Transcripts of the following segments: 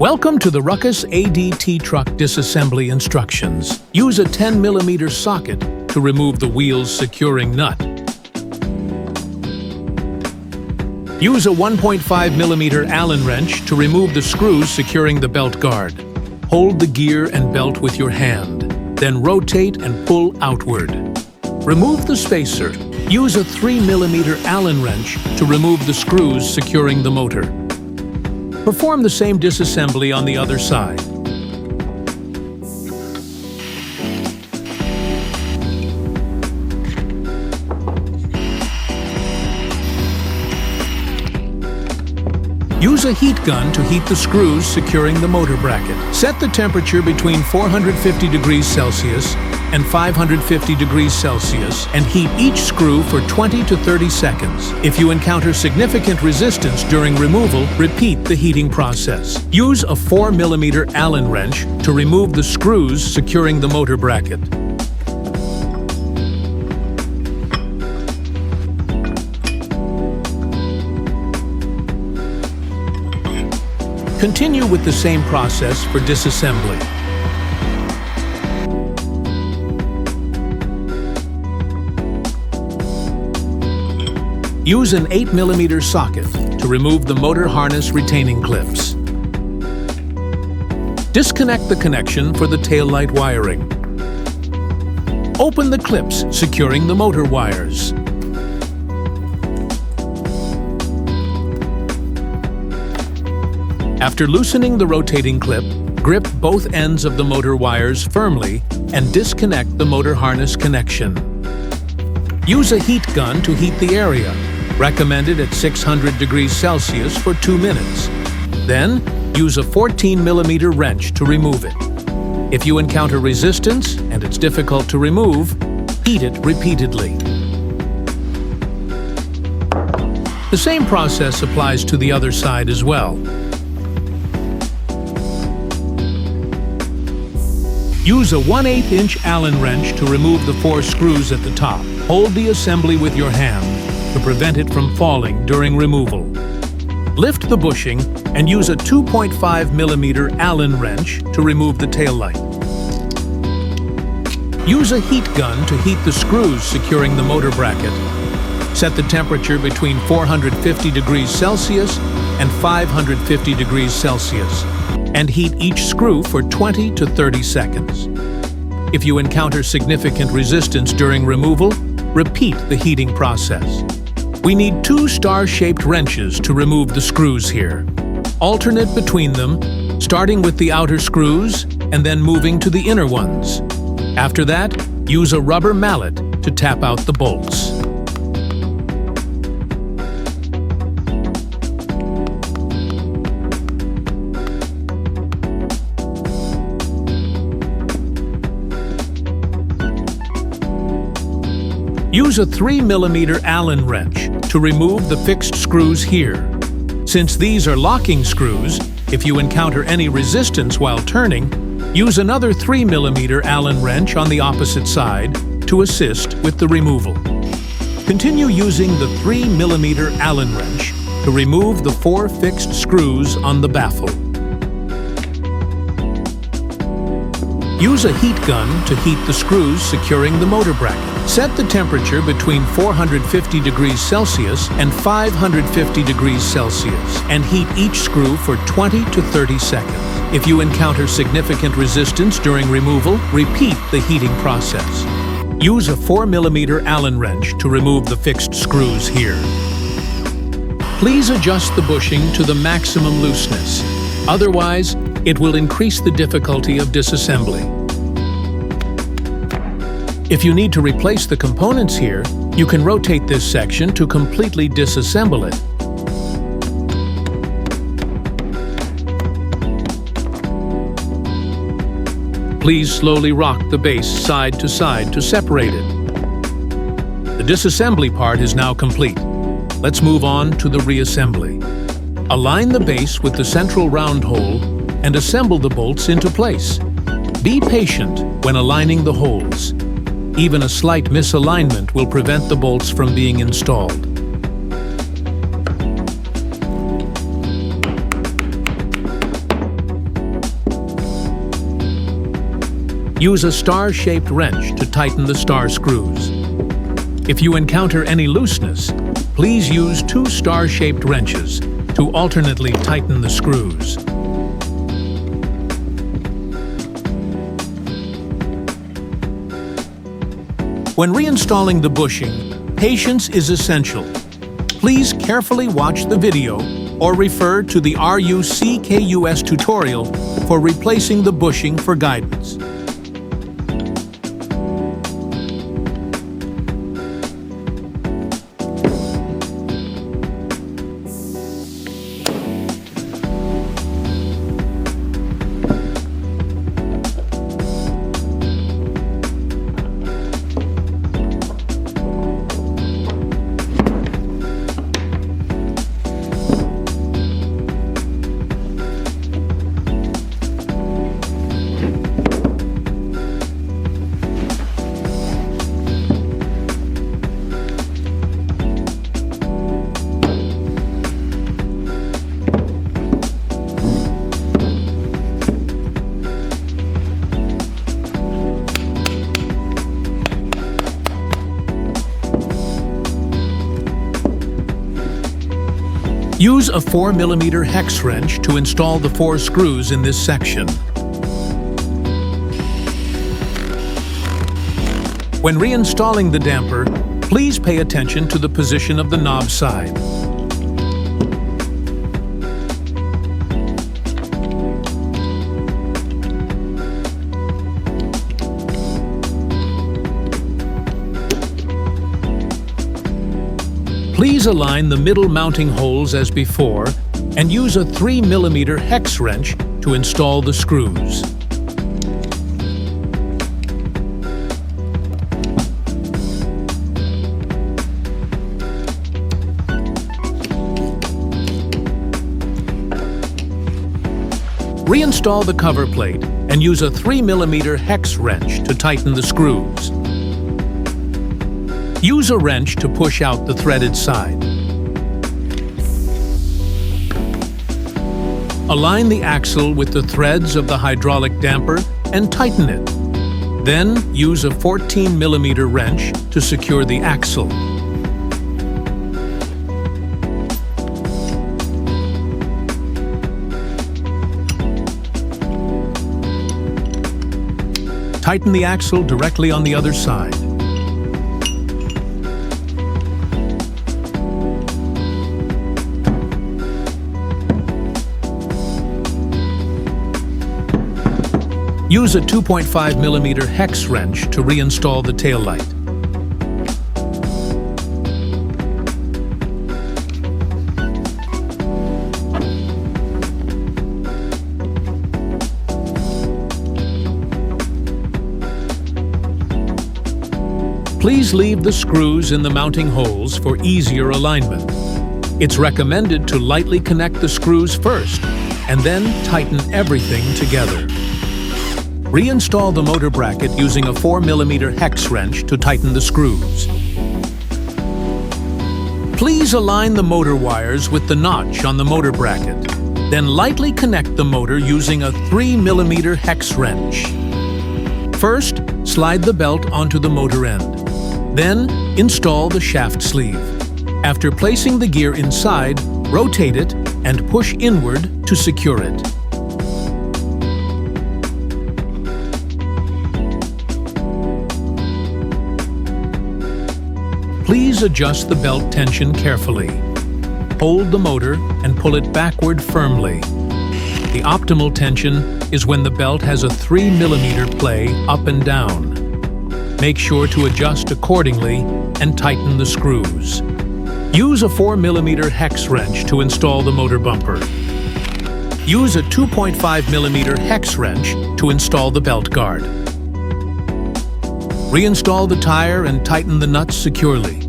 Welcome to the RUCKUS ADT truck disassembly instructions. Use a 10mm socket to remove the wheel's securing nut. Use a 1.5mm Allen wrench to remove the screws securing the belt guard. Hold the gear and belt with your hand, then rotate and pull outward. Remove the spacer. Use a 3mm Allen wrench to remove the screws securing the motor. Perform the same disassembly on the other side. Use a heat gun to heat the screws securing the motor bracket. Set the temperature between 450 degrees Celsius and 550 degrees Celsius and heat each screw for 20 to 30 seconds. If you encounter significant resistance during removal, repeat the heating process. Use a 4mm Allen wrench to remove the screws securing the motor bracket. Continue with the same process for disassembly. Use an 8mm socket to remove the motor harness retaining clips. Disconnect the connection for the taillight wiring. Open the clips securing the motor wires. After loosening the rotating clip, grip both ends of the motor wires firmly and disconnect the motor harness connection. Use a heat gun to heat the area, recommended at 600 degrees Celsius for 2 minutes. Then, use a 14mm wrench to remove it. If you encounter resistance and it's difficult to remove, heat it repeatedly. The same process applies to the other side as well. Use a 1/8" Allen wrench to remove the 4 screws at the top. Hold the assembly with your hand to prevent it from falling during removal. Lift the bushing and use a 2.5mm Allen wrench to remove the taillight. Use a heat gun to heat the screws securing the motor bracket. Set the temperature between 450 degrees Celsius and 550 degrees Celsius and heat each screw for 20 to 30 seconds. If you encounter significant resistance during removal, repeat the heating process. We need 2 star-shaped wrenches to remove the screws here. Alternate between them, starting with the outer screws and then moving to the inner ones. After that, use a rubber mallet to tap out the bolts. Use a 3mm Allen wrench to remove the fixed screws here. Since these are locking screws, if you encounter any resistance while turning, use another 3mm Allen wrench on the opposite side to assist with the removal. Continue using the 3mm Allen wrench to remove the 4 fixed screws on the baffle. Use a heat gun to heat the screws securing the motor bracket. Set the temperature between 450 degrees Celsius and 550 degrees Celsius and heat each screw for 20 to 30 seconds. If you encounter significant resistance during removal, repeat the heating process. Use a 4mm Allen wrench to remove the fixed screws here. Please adjust the bushing to the maximum looseness. Otherwise, it will increase the difficulty of disassembly. If you need to replace the components here, you can rotate this section to completely disassemble it. Please slowly rock the base side to side to separate it. The disassembly part is now complete. Let's move on to the reassembly. Align the base with the central round hole and assemble the bolts into place. Be patient when aligning the holes. Even a slight misalignment will prevent the bolts from being installed. Use a star-shaped wrench to tighten the star screws. If you encounter any looseness, please use 2 star-shaped wrenches to alternately tighten the screws. When reinstalling the bushing, patience is essential. Please carefully watch the video or refer to the RUCKUS tutorial for replacing the bushing for guidance. Use a 4mm hex wrench to install the 4 screws in this section. When reinstalling the damper, please pay attention to the position of the knob side. Please align the middle mounting holes as before and use a 3mm hex wrench to install the screws. Reinstall the cover plate and use a 3mm hex wrench to tighten the screws. Use a wrench to push out the threaded side. Align the axle with the threads of the hydraulic damper and tighten it. Then use a 14mm wrench to secure the axle. Tighten the axle directly on the other side. Use a 2.5mm hex wrench to reinstall the taillight. Please leave the screws in the mounting holes for easier alignment. It's recommended to lightly connect the screws first and then tighten everything together. Reinstall the motor bracket using a 4mm hex wrench to tighten the screws. Please align the motor wires with the notch on the motor bracket. Then lightly connect the motor using a 3mm hex wrench. First, slide the belt onto the motor end. Then, install the shaft sleeve. After placing the gear inside, rotate it and push inward to secure it. Please adjust the belt tension carefully. Hold the motor and pull it backward firmly. The optimal tension is when the belt has a 3mm play up and down. Make sure to adjust accordingly and tighten the screws. Use a 4mm hex wrench to install the motor bumper. Use a 2.5mm hex wrench to install the belt guard. Reinstall the tire and tighten the nuts securely.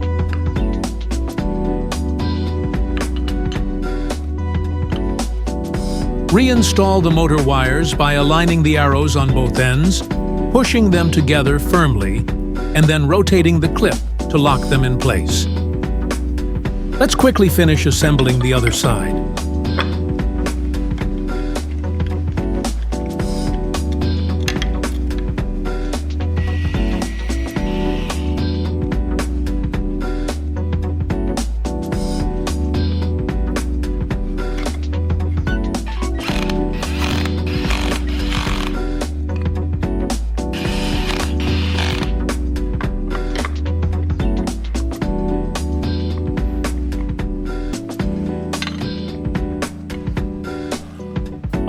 Reinstall the motor wires by aligning the arrows on both ends, pushing them together firmly, and then rotating the clip to lock them in place. Let's quickly finish assembling the other side.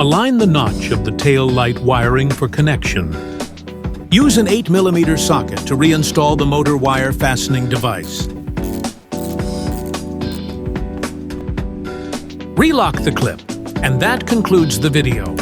Align the notch of the tail light wiring for connection. Use an 8mm socket to reinstall the motor wire fastening device. Relock the clip, and that concludes the video.